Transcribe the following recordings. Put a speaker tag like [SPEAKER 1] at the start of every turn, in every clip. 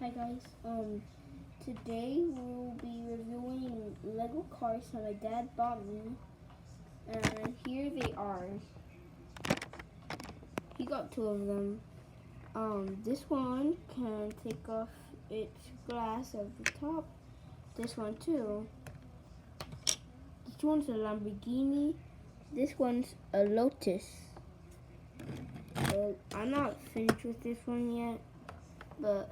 [SPEAKER 1] Hi guys. Today we'll be reviewing Lego cars that my dad bought me, and here they are. He got two of them. This one can take off its glass at the top. This one too. This one's a Lamborghini. This one's a Lotus. I'm not finished with this one yet, but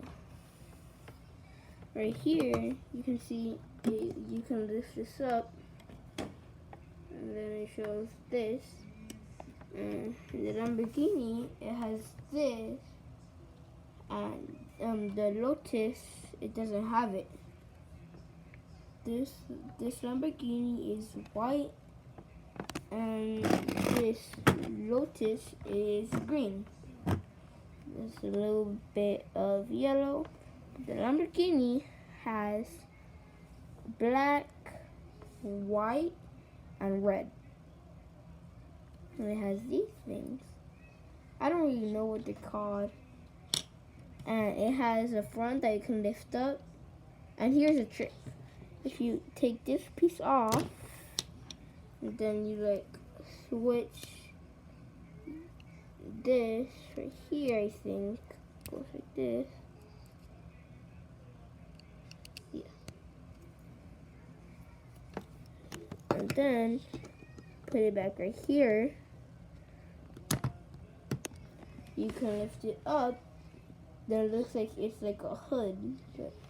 [SPEAKER 1] right here you can see you can lift this up, and then it shows this. And the Lamborghini, it has this, and the Lotus, it doesn't have it. This Lamborghini is white, and this Lotus is green. There's a little bit of yellow. The Lamborghini has black, white, and red. And it has these things. I don't really know what they're called. And it has a front that you can lift up. And here's a trick. If you take this piece off, and then you like switch this right here, I think goes like this. Yeah. And then put it back right here. You can lift it up. Then it looks like it's like a hood,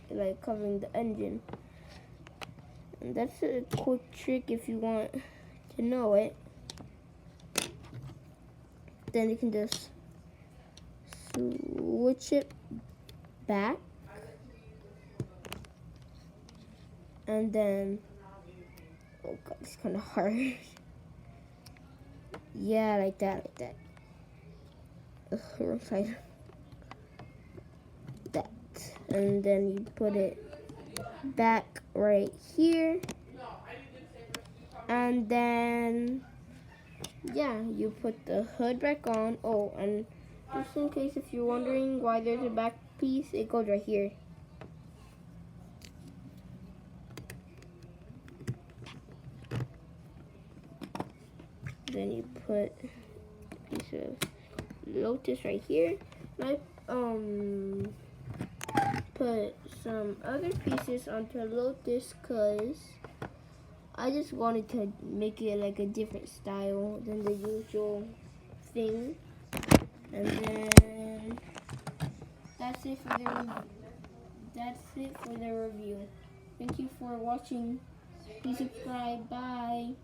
[SPEAKER 1] like covering the engine. And that's a quick trick if you want to know it. Then you can just switch it back, and then, oh god, it's kind of hard. Yeah, like that. Ugh, wrong side. That, and then you put it back right here, and then yeah, you put the hood back on. Oh, and just in case if you're wondering why there's a back piece, it goes right here. Then you put a piece of Lotus right here. And I put some other pieces onto Lotus because I just wanted to make it like a different style than the usual thing. And then that's it for the review. Thank you for watching. Please subscribe. Bye.